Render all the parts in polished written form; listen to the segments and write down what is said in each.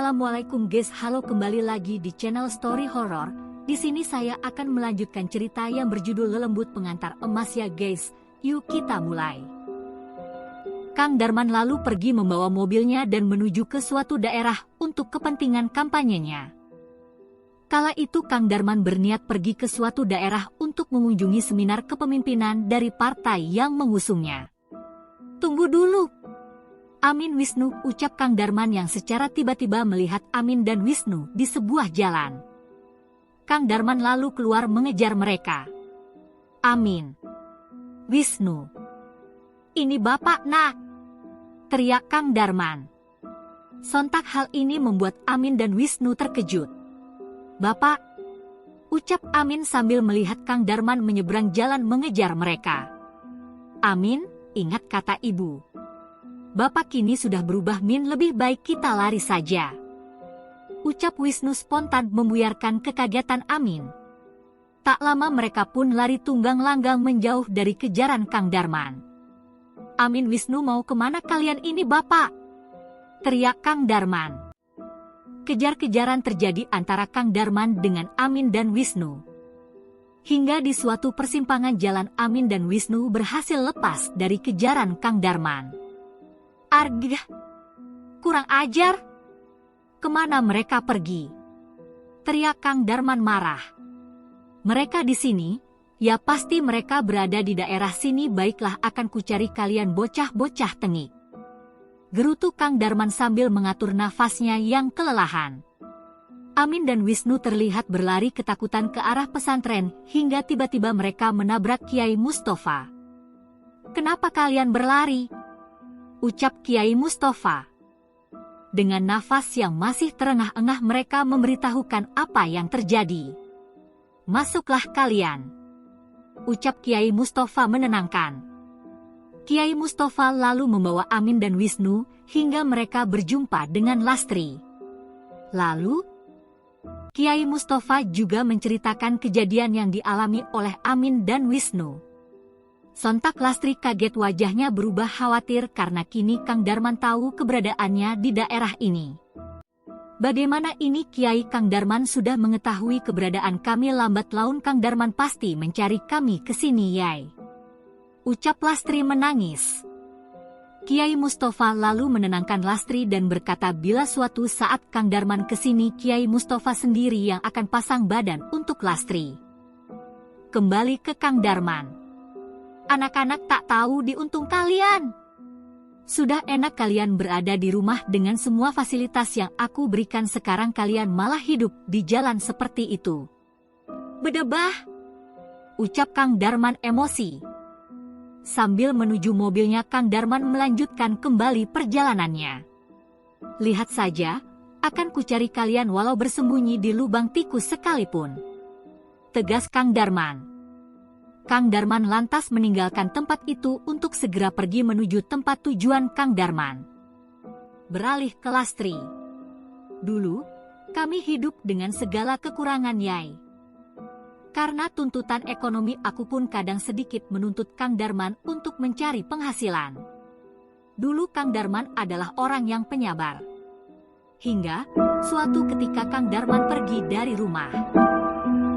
Assalamualaikum guys, halo kembali lagi di channel Story Horror. Di sini saya akan melanjutkan cerita yang berjudul Lelembut Pengantar Emas ya guys. Yuk kita mulai. Kang Darman lalu pergi membawa mobilnya dan menuju ke suatu daerah untuk kepentingan kampanyenya. Kala itu Kang Darman berniat pergi ke suatu daerah untuk mengunjungi seminar kepemimpinan dari partai yang mengusungnya. Tunggu dulu, Amin Wisnu, ucap Kang Darman yang secara tiba-tiba melihat Amin dan Wisnu di sebuah jalan. Kang Darman lalu keluar mengejar mereka. Amin, Wisnu, ini Bapak nak, teriak Kang Darman. Sontak hal ini membuat Amin dan Wisnu terkejut. Bapak, ucap Amin sambil melihat Kang Darman menyeberang jalan mengejar mereka. Amin, ingat kata ibu. Bapak kini sudah berubah Min, lebih baik kita lari saja, ucap Wisnu spontan membuyarkan kekagetan Amin. Tak lama mereka pun lari tunggang langgang menjauh dari kejaran Kang Darman. Amin, Wisnu, mau kemana kalian ini Bapak? Teriak Kang Darman. Kejar-kejaran terjadi antara Kang Darman dengan Amin dan Wisnu. Hingga di suatu persimpangan jalan Amin dan Wisnu berhasil lepas dari kejaran Kang Darman. Argah, kurang ajar. Kemana mereka pergi? Teriak Kang Darman marah. Mereka di sini, ya pasti mereka berada di daerah sini, baiklah akan kucari kalian bocah-bocah tengik, gerutu Kang Darman sambil mengatur nafasnya yang kelelahan. Amin dan Wisnu terlihat berlari ketakutan ke arah pesantren hingga tiba-tiba mereka menabrak Kiai Mustafa. Kenapa kalian berlari? Ucap Kiai Mustafa. Dengan nafas yang masih terengah-engah mereka memberitahukan apa yang terjadi. Masuklah kalian, ucap Kiai Mustafa menenangkan. Kiai Mustafa lalu membawa Amin dan Wisnu hingga mereka berjumpa dengan Lastri. Lalu, Kiai Mustafa juga menceritakan kejadian yang dialami oleh Amin dan Wisnu. Sontak Lastri kaget, wajahnya berubah khawatir karena kini Kang Darman tahu keberadaannya di daerah ini. Bagaimana ini Kiai? Kang Darman sudah mengetahui keberadaan kami, lambat laun Kang Darman pasti mencari kami ke sini Yai, ucap Lastri menangis. Kiai Mustafa lalu menenangkan Lastri dan berkata bila suatu saat Kang Darman ke sini, Kiai Mustafa sendiri yang akan pasang badan untuk Lastri. Kembali ke Kang Darman. Anak-anak tak tahu diuntung kalian. Sudah enak kalian berada di rumah dengan semua fasilitas yang aku berikan, sekarang kalian malah hidup di jalan seperti itu. Bedebah, ucap Kang Darman emosi. Sambil menuju mobilnya Kang Darman melanjutkan kembali perjalanannya. Lihat saja, akan kucari kalian walau bersembunyi di lubang tikus sekalipun, tegas Kang Darman. Kang Darman lantas meninggalkan tempat itu untuk segera pergi menuju tempat tujuan Kang Darman. Beralih ke Lastri. Dulu, kami hidup dengan segala kekurangan Yai. Karena tuntutan ekonomi aku pun kadang sedikit menuntut Kang Darman untuk mencari penghasilan. Dulu Kang Darman adalah orang yang penyabar. Hingga, suatu ketika Kang Darman pergi dari rumah.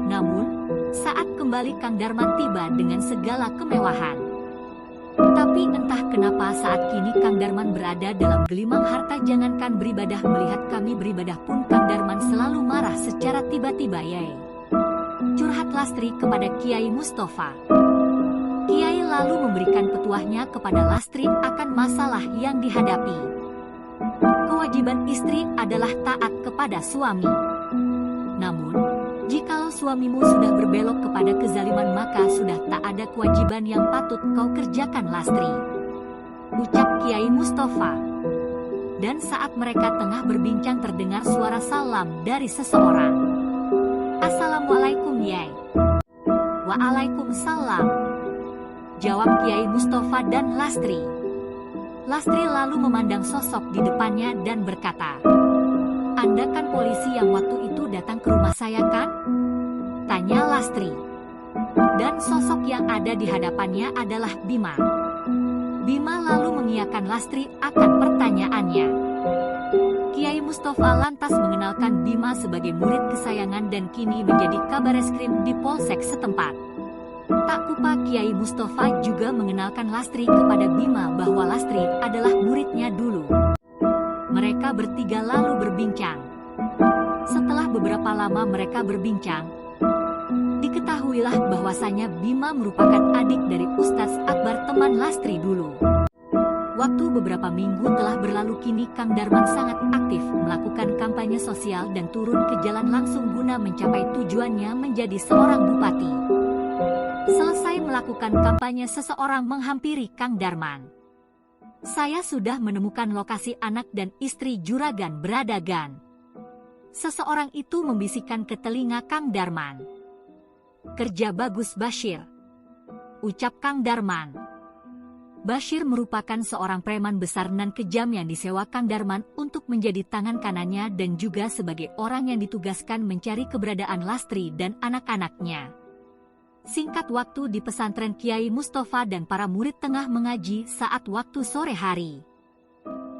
Namun, saat kembali Kang Darman tiba dengan segala kemewahan. Tapi entah kenapa saat kini Kang Darman berada dalam gelimang harta, jangankan beribadah, melihat kami beribadah pun Kang Darman selalu marah secara tiba-tiba Yai, curhat Lastri kepada Kiai Mustafa. Kiai lalu memberikan petuahnya kepada Lastri akan masalah yang dihadapi. Kewajiban istri adalah taat kepada suami. Namun, jikalau suamimu sudah berbelok kepada kezaliman, maka sudah tak ada kewajiban yang patut kau kerjakan Lastri, ucap Kiai Mustafa. Dan saat mereka tengah berbincang terdengar suara salam dari seseorang. Assalamualaikum Yai. Waalaikumsalam, jawab Kiai Mustafa dan Lastri. Lastri lalu memandang sosok di depannya dan berkata, Anda kan polisi yang waktu itu datang ke rumah saya kan? Tanya Lastri. Dan sosok yang ada di hadapannya adalah Bima. Bima lalu mengiyakan Lastri akan pertanyaannya. Kiai Mustafa lantas mengenalkan Bima sebagai murid kesayangan dan kini menjadi kabareskrim di polsek setempat. Tak lupa Kiai Mustafa juga mengenalkan Lastri kepada Bima bahwa Lastri adalah muridnya dulu. Mereka bertiga lalu berbincang. Setelah beberapa lama mereka berbincang, diketahuilah bahwasanya Bima merupakan adik dari Ustadz Akbar teman Lastri dulu. Waktu beberapa minggu telah berlalu kini Kang Darman sangat aktif melakukan kampanye sosial dan turun ke jalan langsung guna mencapai tujuannya menjadi seorang bupati. Selesai melakukan kampanye seseorang menghampiri Kang Darman. Saya sudah menemukan lokasi anak dan istri juragan beradagan. Seseorang itu membisikkan ke telinga Kang Darman. Kerja bagus Bashir, ucap Kang Darman. Bashir merupakan seorang preman besar dan kejam yang disewa Kang Darman untuk menjadi tangan kanannya dan juga sebagai orang yang ditugaskan mencari keberadaan Lastri dan anak-anaknya. Singkat waktu di pesantren Kiai Mustafa dan para murid tengah mengaji saat waktu sore hari.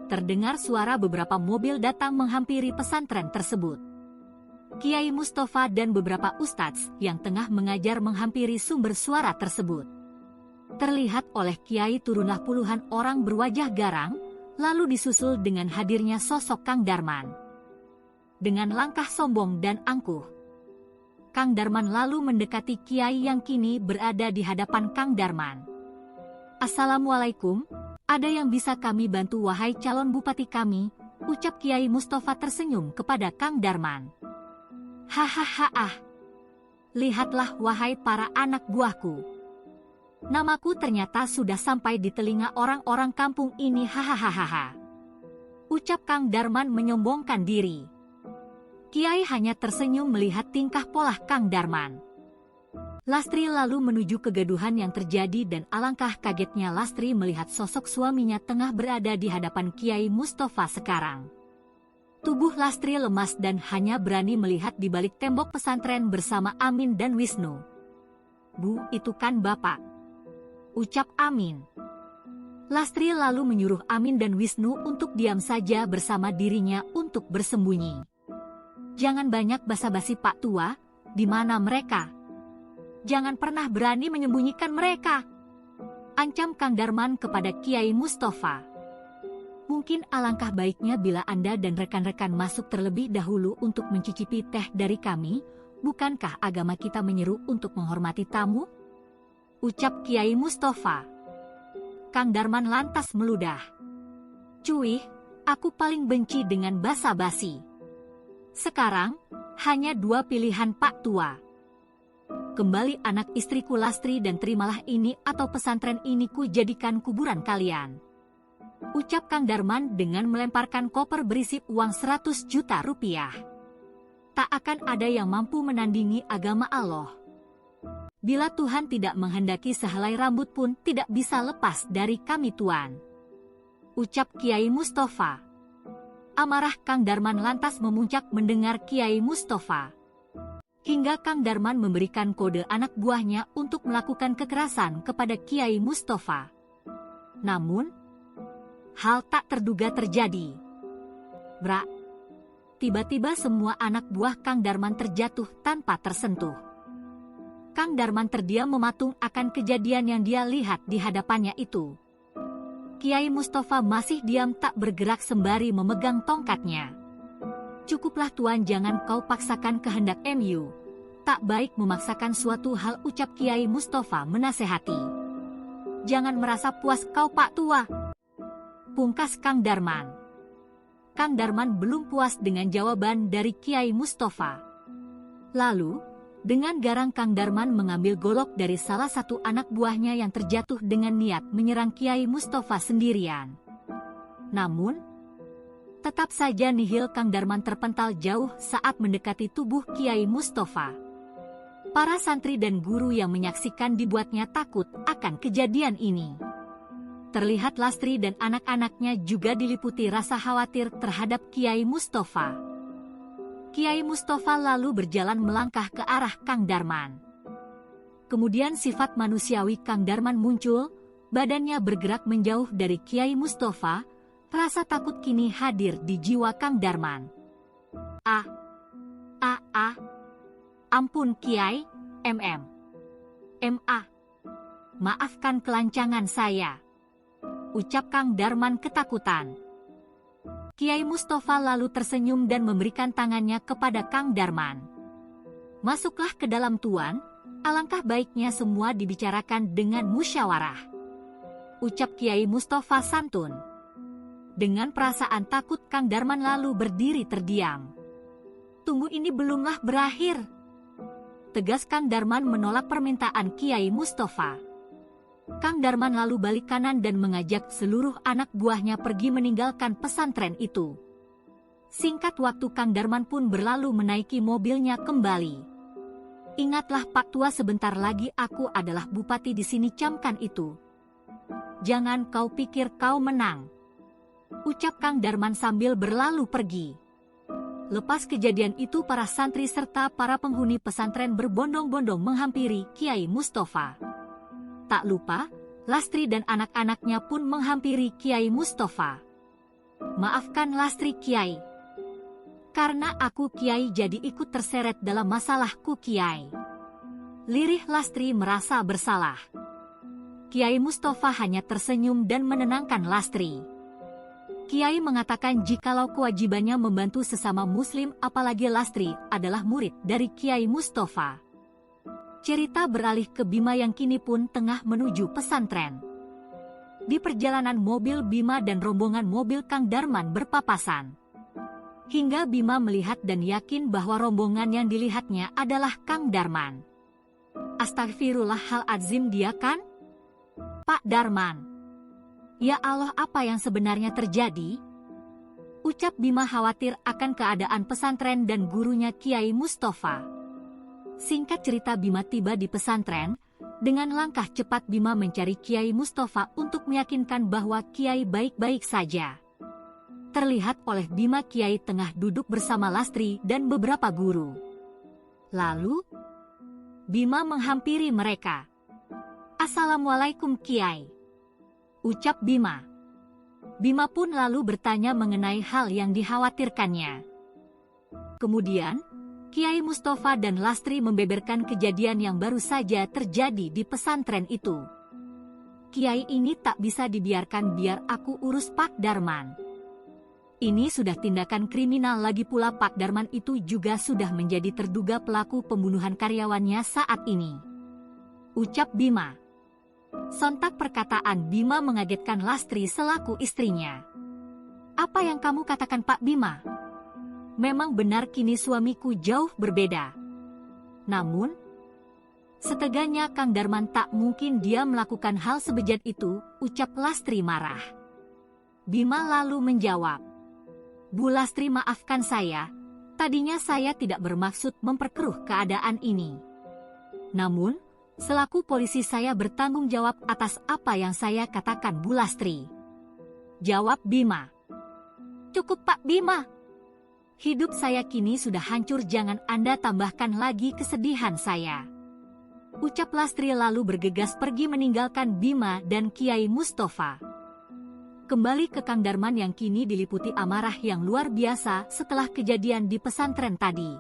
Terdengar suara beberapa mobil datang menghampiri pesantren tersebut. Kiai Mustafa dan beberapa ustadz yang tengah mengajar menghampiri sumber suara tersebut. Terlihat oleh Kiai turunlah puluhan orang berwajah garang, lalu disusul dengan hadirnya sosok Kang Darman. Dengan langkah sombong dan angkuh, Kang Darman lalu mendekati Kiai yang kini berada di hadapan Kang Darman. Assalamualaikum, ada yang bisa kami bantu wahai calon bupati kami, ucap Kiai Mustafa tersenyum kepada Kang Darman. Hahaha, lihatlah wahai para anak buahku. Namaku ternyata sudah sampai di telinga orang-orang kampung ini hahaha. Ucap Kang Darman menyombongkan diri. Kiai hanya tersenyum melihat tingkah pola Kang Darman. Lastri lalu menuju kegaduhan yang terjadi dan alangkah kagetnya Lastri melihat sosok suaminya tengah berada di hadapan Kiai Mustafa sekarang. Tubuh Lastri lemas dan hanya berani melihat di balik tembok pesantren bersama Amin dan Wisnu. Bu, itu kan Bapak, ucap Amin. Lastri lalu menyuruh Amin dan Wisnu untuk diam saja bersama dirinya untuk bersembunyi. Jangan banyak basa-basi Pak Tua, di mana mereka? Jangan pernah berani menyembunyikan mereka, ancam Kang Darman kepada Kiai Mustafa. Mungkin alangkah baiknya bila Anda dan rekan-rekan masuk terlebih dahulu untuk mencicipi teh dari kami, bukankah agama kita menyeru untuk menghormati tamu? Ucap Kiai Mustafa. Kang Darman lantas meludah. Cuy, aku paling benci dengan basa-basi. Sekarang, hanya dua pilihan Pak Tua. Kembali anak istriku Lastri dan terimalah ini atau pesantren ini ku jadikan kuburan kalian. Ucap Kang Darman dengan melemparkan koper berisi uang 100 juta rupiah. Tak akan ada yang mampu menandingi agama Allah. Bila Tuhan tidak menghendaki sehelai rambut pun tidak bisa lepas dari kami Tuan. Ucap Kiai Mustafa. Amarah Kang Darman lantas memuncak mendengar Kiai Mustafa. Hingga Kang Darman memberikan kode anak buahnya untuk melakukan kekerasan kepada Kiai Mustafa. Namun, hal tak terduga terjadi. Brak. Tiba-tiba semua anak buah Kang Darman terjatuh tanpa tersentuh. Kang Darman terdiam mematung akan kejadian yang dia lihat di hadapannya itu. Kiai Mustafa masih diam tak bergerak sembari memegang tongkatnya. Cukuplah Tuan, jangan kau paksakan kehendak MU. Tak baik memaksakan suatu hal, ucap Kiai Mustafa menasehati. Jangan merasa puas kau Pak Tua, pungkas Kang Darman. Kang Darman belum puas dengan jawaban dari Kiai Mustafa. Lalu, dengan garang Kang Darman mengambil golok dari salah satu anak buahnya yang terjatuh dengan niat menyerang Kiai Mustafa sendirian. Namun, tetap saja nihil Kang Darman terpental jauh saat mendekati tubuh Kiai Mustafa. Para santri dan guru yang menyaksikan dibuatnya takut akan kejadian ini. Terlihat Lastri dan anak-anaknya juga diliputi rasa khawatir terhadap Kiai Mustafa. Kiai Mustafa lalu berjalan melangkah ke arah Kang Darman. Kemudian sifat manusiawi Kang Darman muncul, badannya bergerak menjauh dari Kiai Mustafa, Rasa takut kini hadir di jiwa Kang Darman. Ampun Kiai, maafkan kelancangan saya, ucap Kang Darman ketakutan. Kiai Mustafa lalu tersenyum dan memberikan tangannya kepada Kang Darman. Masuklah ke dalam tuan, alangkah baiknya semua dibicarakan dengan musyawarah, ucap Kiai Mustafa santun. Dengan perasaan takut Kang Darman lalu berdiri terdiam. Tunggu, ini belumlah berakhir, tegas Kang Darman menolak permintaan Kiai Mustafa. Kang Darman lalu balik kanan dan mengajak seluruh anak buahnya pergi meninggalkan pesantren itu. Singkat waktu Kang Darman pun berlalu menaiki mobilnya kembali. Ingatlah Pak Tua, sebentar lagi aku adalah bupati di sini, camkan itu. Jangan kau pikir kau menang, ucap Kang Darman sambil berlalu pergi. Lepas kejadian itu para santri serta para penghuni pesantren berbondong-bondong menghampiri Kiai Mustafa. Tak lupa, Lastri dan anak-anaknya pun menghampiri Kiai Mustafa. Maafkan Lastri Kiai, karena aku Kiai jadi ikut terseret dalam masalahku Kiai. Lirih Lastri merasa bersalah. Kiai Mustafa hanya tersenyum dan menenangkan Lastri. Kiai mengatakan jikalau kewajibannya membantu sesama muslim, apalagi Lastri adalah murid dari Kiai Mustafa. Cerita beralih ke Bima yang kini pun tengah menuju pesantren. Di perjalanan mobil Bima dan rombongan mobil Kang Darman berpapasan. Hingga Bima melihat dan yakin bahwa rombongan yang dilihatnya adalah Kang Darman. Astagfirullahaladzim, dia kan? Pak Darman. Ya Allah, apa yang sebenarnya terjadi? Ucap Bima khawatir akan keadaan pesantren dan gurunya Kiai Mustafa. Singkat cerita, Bima tiba di pesantren. Dengan langkah cepat Bima mencari Kiai Mustafa untuk meyakinkan bahwa Kiai baik-baik saja. Terlihat oleh Bima Kiai tengah duduk bersama Lastri dan beberapa guru. Lalu, Bima menghampiri mereka. Assalamualaikum Kiai, ucap Bima. Bima pun lalu bertanya mengenai hal yang dikhawatirkannya. Kemudian, Kiai Mustafa dan Lastri membeberkan kejadian yang baru saja terjadi di pesantren itu. Kiai, ini tak bisa dibiarkan, biar aku urus Pak Darman. Ini sudah tindakan kriminal, lagi pula Pak Darman itu juga sudah menjadi terduga pelaku pembunuhan karyawannya saat ini, ucap Bima. Sontak perkataan Bima mengagetkan Lastri selaku istrinya. Apa yang kamu katakan Pak Bima? Memang benar, kini suamiku jauh berbeda. Namun, seteganya Kang Darman, tak mungkin dia melakukan hal sebejat itu, ucap Lastri marah. Bima lalu menjawab, Bu Lastri, maafkan saya, tadinya saya tidak bermaksud memperkeruh keadaan ini. Namun, selaku polisi saya bertanggung jawab atas apa yang saya katakan, Bu Lastri, jawab Bima. Cukup Pak Bima. Hidup saya kini sudah hancur, jangan Anda tambahkan lagi kesedihan saya, ucap Lastri lalu bergegas pergi meninggalkan Bima dan Kiai Mustafa. Kembali ke Kang Darman yang kini diliputi amarah yang luar biasa setelah kejadian di pesantren tadi.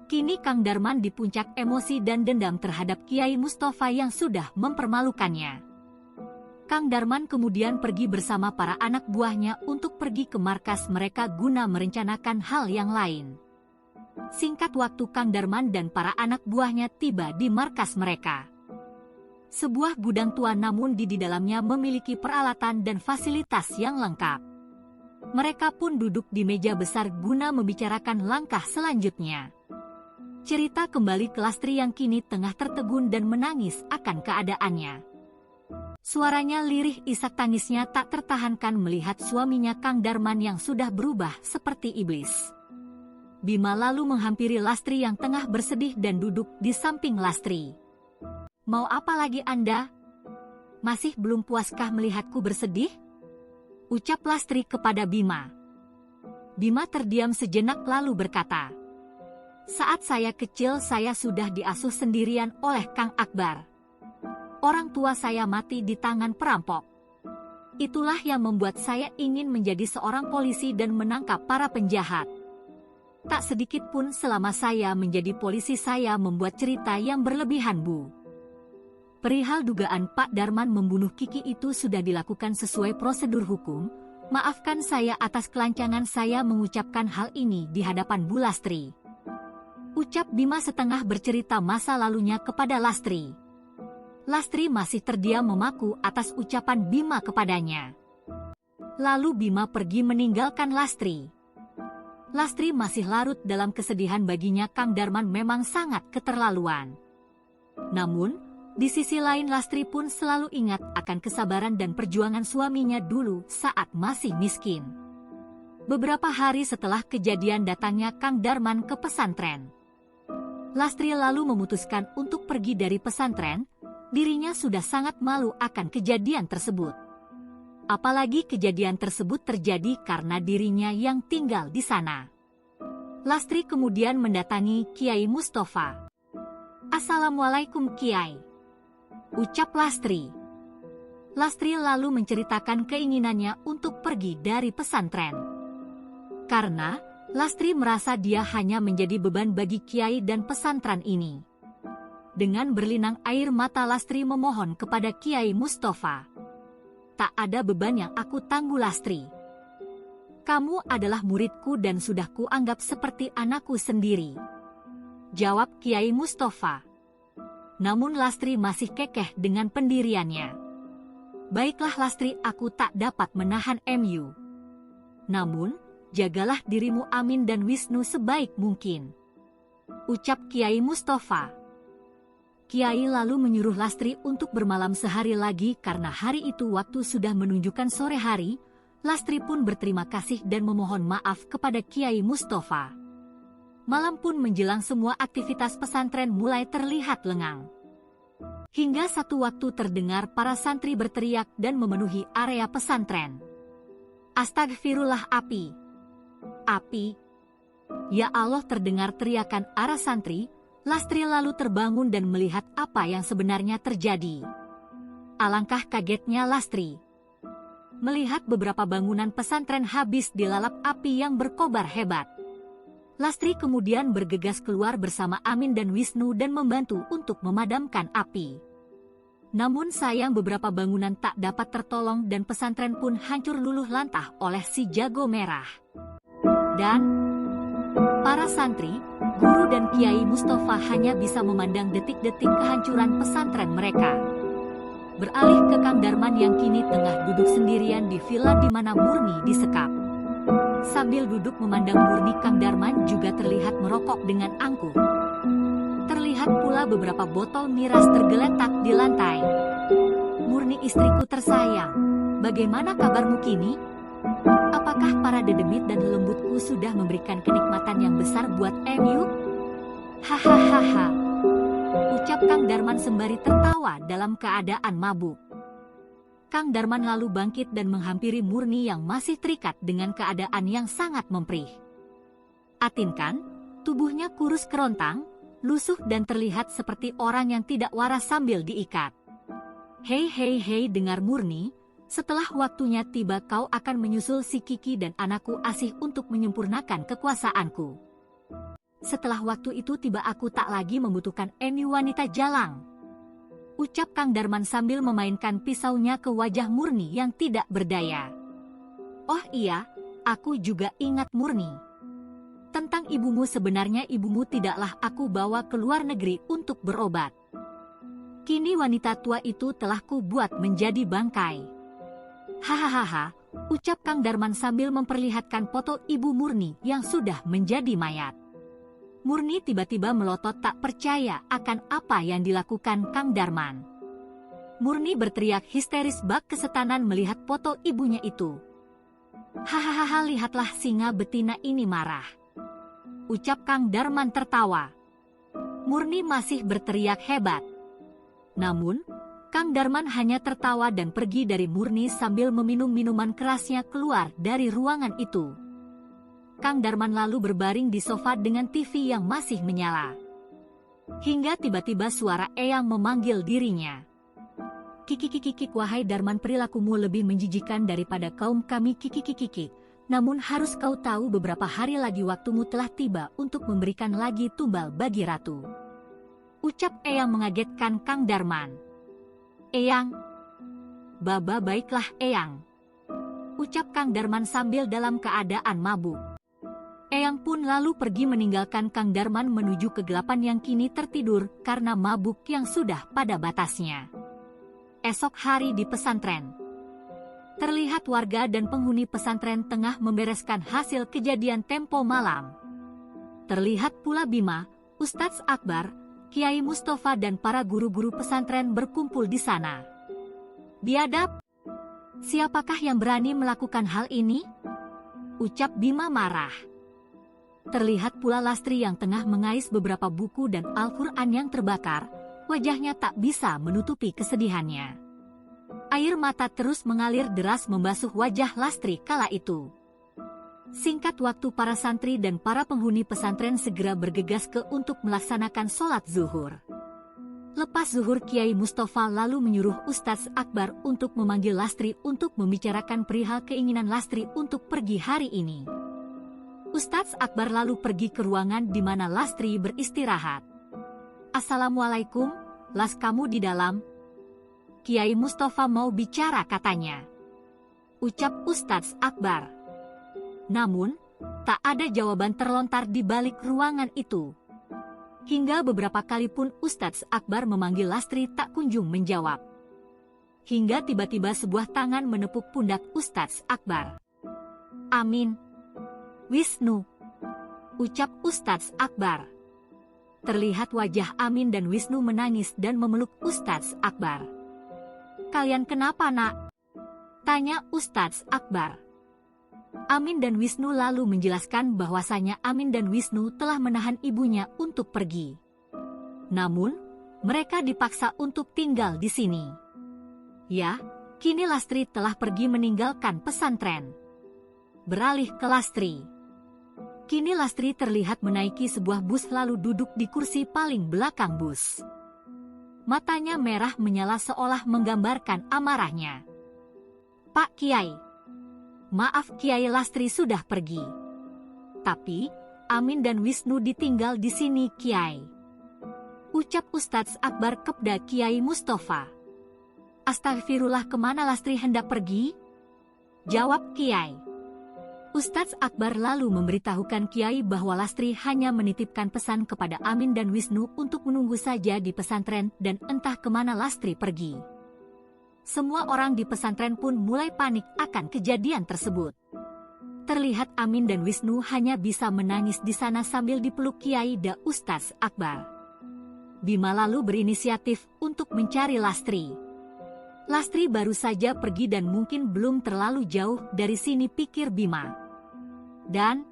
Kini Kang Darman di puncak emosi dan dendam terhadap Kiai Mustafa yang sudah mempermalukannya. Kang Darman kemudian pergi bersama para anak buahnya untuk pergi ke markas mereka guna merencanakan hal yang lain. Singkat waktu Kang Darman dan para anak buahnya tiba di markas mereka. Sebuah gudang tua, namun di dalamnya memiliki peralatan dan fasilitas yang lengkap. Mereka pun duduk di meja besar guna membicarakan langkah selanjutnya. Cerita kembali ke Lastri yang kini tengah tertegun dan menangis akan keadaannya. Suaranya lirih, isak tangisnya tak tertahankan melihat suaminya Kang Darman yang sudah berubah seperti iblis. Bima lalu menghampiri Lastri yang tengah bersedih dan duduk di samping Lastri. Mau apa lagi Anda? Masih belum puaskah melihatku bersedih? Ucap Lastri kepada Bima. Bima terdiam sejenak lalu berkata, saat saya kecil saya sudah diasuh sendirian oleh Kang Akbar. Orang tua saya mati di tangan perampok. Itulah yang membuat saya ingin menjadi seorang polisi dan menangkap para penjahat. Tak sedikit pun selama saya menjadi polisi saya membuat cerita yang berlebihan, Bu. Perihal dugaan Pak Darman membunuh Kiki itu sudah dilakukan sesuai prosedur hukum. Maafkan saya atas kelancangan saya mengucapkan hal ini di hadapan Bu Lastri. Ucap Bima setengah bercerita masa lalunya kepada Lastri. Lastri masih terdiam memaku atas ucapan Bima kepadanya. Lalu Bima pergi meninggalkan Lastri. Lastri masih larut dalam kesedihan, baginya Kang Darman memang sangat keterlaluan. Namun, di sisi lain Lastri pun selalu ingat akan kesabaran dan perjuangan suaminya dulu saat masih miskin. Beberapa hari setelah kejadian datangnya Kang Darman ke pesantren. Lastri lalu memutuskan untuk pergi dari pesantren. Dirinya sudah sangat malu akan kejadian tersebut. Apalagi kejadian tersebut terjadi karena dirinya yang tinggal di sana. Lastri kemudian mendatangi Kiai Mustafa. "Assalamualaikum Kiai," ucap Lastri. Lastri lalu menceritakan keinginannya untuk pergi dari pesantren. Karena Lastri merasa dia hanya menjadi beban bagi Kiai dan pesantren ini. Dengan berlinang air mata Lastri memohon kepada Kiai Mustafa. "Tak ada beban yang aku tangguh Lastri. Kamu adalah muridku dan sudah kuanggap seperti anakku sendiri," jawab Kiai Mustafa. Namun Lastri masih kekeh dengan pendiriannya. "Baiklah Lastri, aku tak dapat menahan MU. Namun, jagalah dirimu Amin dan Wisnu sebaik mungkin," ucap Kiai Mustafa. Kiai lalu menyuruh Lastri untuk bermalam sehari lagi karena hari itu waktu sudah menunjukkan sore hari. Lastri pun berterima kasih dan memohon maaf kepada Kiai Mustafa. Malam pun menjelang, semua aktivitas pesantren mulai terlihat lengang. Hingga satu waktu terdengar para santri berteriak dan memenuhi area pesantren. "Astagfirullah, api! Api! Ya Allah!" terdengar teriakan arah santri. Lastri lalu terbangun dan melihat apa yang sebenarnya terjadi. Alangkah kagetnya Lastri melihat beberapa bangunan pesantren habis dilalap api yang berkobar hebat. Lastri kemudian bergegas keluar bersama Amin dan Wisnu dan membantu untuk memadamkan api. Namun sayang beberapa bangunan tak dapat tertolong dan pesantren pun hancur luluh lantah oleh si jago merah. Dan para santri, guru dan Kiai Mustafa hanya bisa memandang detik-detik kehancuran pesantren mereka. Beralih ke Kang Darman yang kini tengah duduk sendirian di villa di mana Murni disekap. Sambil duduk memandang Murni, Kang Darman juga terlihat merokok dengan angkuh. Terlihat pula beberapa botol miras tergeletak di lantai. "Murni, istriku tersayang, bagaimana kabarmu kini? Apakah para dedemit dan lembutku sudah memberikan kenikmatan yang besar buat MU?" "Hahaha," ucap Kang Darman sembari tertawa dalam keadaan mabuk. Kang Darman lalu bangkit dan menghampiri Murni yang masih terikat dengan keadaan yang sangat memperih. Atinkan, tubuhnya kurus kerontang, lusuh dan terlihat seperti orang yang tidak waras sambil diikat. "Hei hei hei, dengar Murni, setelah waktunya tiba kau akan menyusul si Kiki dan anakku asih untuk menyempurnakan kekuasaanku. Setelah waktu itu tiba aku tak lagi membutuhkan MU wanita jalang," ucap Kang Darman sambil memainkan pisaunya ke wajah Murni yang tidak berdaya. "Oh iya, aku juga ingat Murni. Tentang ibumu, sebenarnya ibumu tidaklah aku bawa ke luar negeri untuk berobat. Kini wanita tua itu telah kubuat menjadi bangkai." "Hahaha," ucap Kang Darman sambil memperlihatkan foto ibu Murni yang sudah menjadi mayat. Murni tiba-tiba melotot tak percaya akan apa yang dilakukan Kang Darman. Murni berteriak histeris bak kesetanan melihat foto ibunya itu. "Hahaha, lihatlah singa betina ini marah," ucap Kang Darman tertawa. Murni masih berteriak hebat. Namun, Kang Darman hanya tertawa dan pergi dari Murni sambil meminum minuman kerasnya keluar dari ruangan itu. Kang Darman lalu berbaring di sofa dengan TV yang masih menyala. Hingga tiba-tiba suara Eyang memanggil dirinya. Kikikikikik, wahai Darman, perilakumu lebih menjijikan daripada kaum kami. Kikikikikik, namun harus kau tahu beberapa hari lagi waktumu telah tiba untuk memberikan lagi tumbal bagi ratu. Ucap Eyang mengagetkan Kang Darman. Eyang? Baba, baiklah Eyang. Ucap Kang Darman sambil dalam keadaan mabuk. Eyang pun lalu pergi meninggalkan Kang Darman menuju kegelapan yang kini tertidur karena mabuk yang sudah pada batasnya. Esok hari di pesantren. Terlihat warga dan penghuni pesantren tengah membereskan hasil kejadian tempo malam. Terlihat pula Bima, Ustadz Akbar, Kiai Mustafa dan para guru-guru pesantren berkumpul di sana. Biadab, siapakah yang berani melakukan hal ini? Ucap Bima marah. Terlihat pula Lastri yang tengah mengais beberapa buku dan Al-Quran yang terbakar, wajahnya tak bisa menutupi kesedihannya. Air mata terus mengalir deras membasuh wajah Lastri kala itu. Singkat waktu para santri dan para penghuni pesantren segera bergegas untuk melaksanakan sholat zuhur. Lepas zuhur, Kiai Mustafa lalu menyuruh Ustadz Akbar untuk memanggil Lastri untuk membicarakan perihal keinginan Lastri untuk pergi hari ini. Ustadz Akbar lalu pergi ke ruangan di mana Lastri beristirahat. Assalamualaikum, Las, kamu di dalam? Kiai Mustafa mau bicara katanya. Ucap Ustadz Akbar. Namun, tak ada jawaban terlontar di balik ruangan itu. Hingga beberapa kali pun Ustadz Akbar memanggil Lastri tak kunjung menjawab. Hingga tiba-tiba sebuah tangan menepuk pundak Ustadz Akbar. Amin. Wisnu. Ucap Ustadz Akbar. Terlihat wajah Amin dan Wisnu menangis dan memeluk Ustadz Akbar. Kalian kenapa, nak? Tanya Ustadz Akbar. Amin dan Wisnu lalu menjelaskan bahwasanya Amin dan Wisnu telah menahan ibunya untuk pergi. Namun, mereka dipaksa untuk tinggal di sini. Ya, kini Lastri telah pergi meninggalkan pesantren. Beralih ke Lastri. Kini Lastri terlihat menaiki sebuah bus lalu duduk di kursi paling belakang bus. Matanya merah menyala seolah menggambarkan amarahnya. Pak Kiai. Maaf Kiai, Lastri sudah pergi. Tapi, Amin dan Wisnu ditinggal di sini Kiai. Ucap Ustadz Akbar kepada Kiai Mustafa. Astagfirullah, kemana Lastri hendak pergi? Jawab Kiai. Ustadz Akbar lalu memberitahukan Kiai bahwa Lastri hanya menitipkan pesan kepada Amin dan Wisnu untuk menunggu saja di pesantren dan entah kemana Lastri pergi. Semua orang di pesantren pun mulai panik akan kejadian tersebut. Terlihat Amin dan Wisnu hanya bisa menangis di sana sambil dipeluk Kiai dan Ustadz Akbar. Bima lalu berinisiatif untuk mencari Lastri. Lastri baru saja pergi dan mungkin belum terlalu jauh dari sini, pikir Bima. Dan,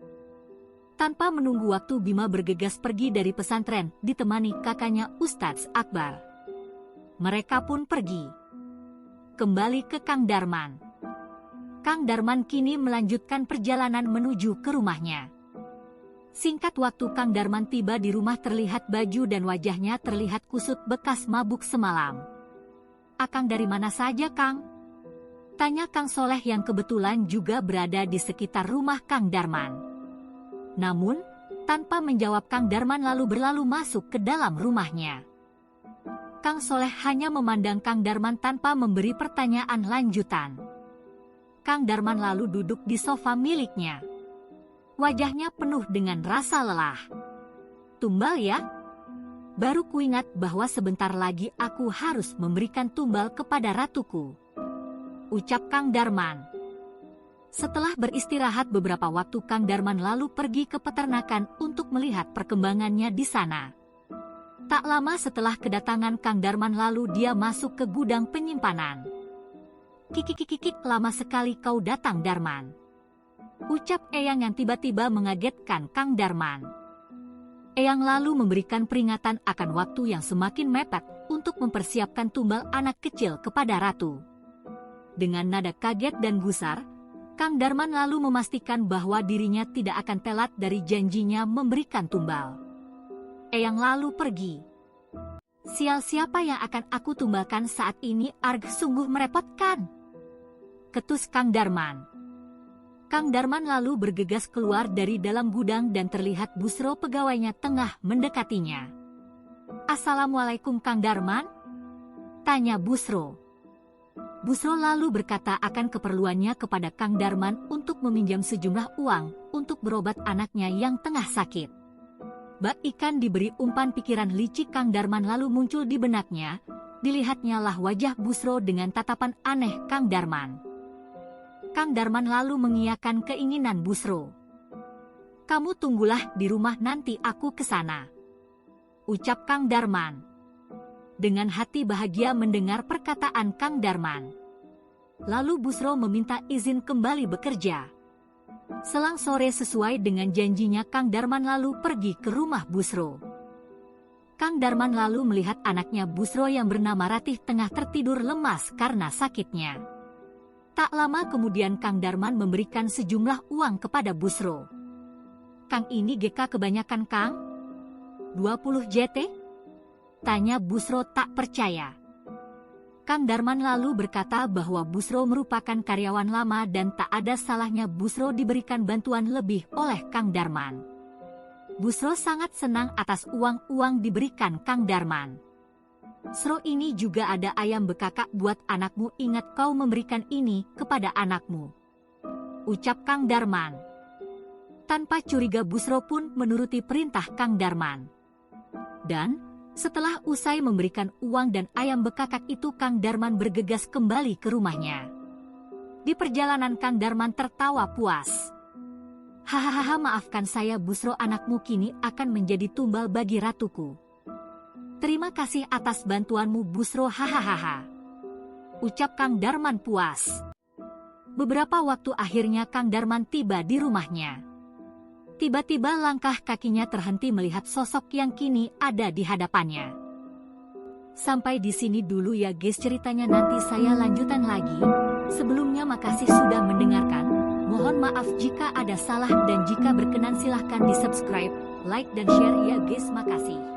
tanpa menunggu waktu, Bima bergegas pergi dari pesantren ditemani kakaknya Ustadz Akbar. Mereka pun pergi. Kembali ke Kang Darman. Kang Darman kini melanjutkan perjalanan menuju ke rumahnya. Singkat waktu Kang Darman tiba di rumah, terlihat baju dan wajahnya terlihat kusut bekas mabuk semalam. Akang dari mana saja, Kang? Tanya Kang Soleh yang kebetulan juga berada di sekitar rumah Kang Darman. Namun, tanpa menjawab, Kang Darman lalu berlalu masuk ke dalam rumahnya. Kang Soleh hanya memandang Kang Darman tanpa memberi pertanyaan lanjutan. Kang Darman lalu duduk di sofa miliknya. Wajahnya penuh dengan rasa lelah. Tumbal ya? Baru kuingat bahwa sebentar lagi aku harus memberikan tumbal kepada ratuku. Ucap Kang Darman. Setelah beristirahat beberapa waktu, Kang Darman lalu pergi ke peternakan untuk melihat perkembangannya di sana. Tak lama setelah kedatangan Kang Darman lalu dia masuk ke gudang penyimpanan. Kikikikikik, lama sekali kau datang Darman. Ucap Eyang yang tiba-tiba mengagetkan Kang Darman. Eyang lalu memberikan peringatan akan waktu yang semakin mepet untuk mempersiapkan tumbal anak kecil kepada ratu. Dengan nada kaget dan gusar, Kang Darman lalu memastikan bahwa dirinya tidak akan telat dari janjinya memberikan tumbal. Eyang lalu pergi. Sial, siapa yang akan aku tumbalkan saat ini? Arg, sungguh merepotkan, ketus Kang Darman. Kang Darman lalu bergegas keluar dari dalam gudang dan terlihat Busro pegawainya tengah mendekatinya. Assalamualaikum Kang Darman? Tanya Busro. Busro lalu berkata akan keperluannya kepada Kang Darman untuk meminjam sejumlah uang untuk berobat anaknya yang tengah sakit. Bak ikan diberi umpan pikiran licik Kang Darman lalu muncul di benaknya. Dilihatnya lah wajah Busro dengan tatapan aneh Kang Darman. Kang Darman lalu mengiyakan keinginan Busro. Kamu tunggulah di rumah, nanti aku ke sana, ucap Kang Darman. Dengan hati bahagia mendengar perkataan Kang Darman. Lalu Busro meminta izin kembali bekerja. Selang sore sesuai dengan janjinya Kang Darman lalu pergi ke rumah Busro. Kang Darman lalu melihat anaknya Busro yang bernama Ratih tengah tertidur lemas karena sakitnya. Tak lama kemudian Kang Darman memberikan sejumlah uang kepada Busro. Kang, ini GK kebanyakan Kang? 20 JT? Tanya Busro tak percaya. Kang Darman lalu berkata bahwa Busro merupakan karyawan lama dan tak ada salahnya Busro diberikan bantuan lebih oleh Kang Darman. Busro sangat senang atas uang-uang diberikan Kang Darman. Sro, ini juga ada ayam bekakak buat anakmu, ingat kau memberikan ini kepada anakmu, ucap Kang Darman. Tanpa curiga Busro pun menuruti perintah Kang Darman. Dan setelah usai memberikan uang dan ayam bekakak itu, Kang Darman bergegas kembali ke rumahnya. Di perjalanan Kang Darman tertawa puas. Hahaha, maafkan saya Busro, anakmu kini akan menjadi tumbal bagi ratuku. Terima kasih atas bantuanmu Busro, hahaha, ucap Kang Darman puas. Beberapa waktu akhirnya Kang Darman tiba di rumahnya. Tiba-tiba langkah kakinya terhenti melihat sosok yang kini ada di hadapannya. Sampai di sini dulu ya guys ceritanya, nanti saya lanjutan lagi. Sebelumnya makasih sudah mendengarkan. Mohon maaf jika ada salah dan jika berkenan silahkan di subscribe, like dan share ya guys, makasih.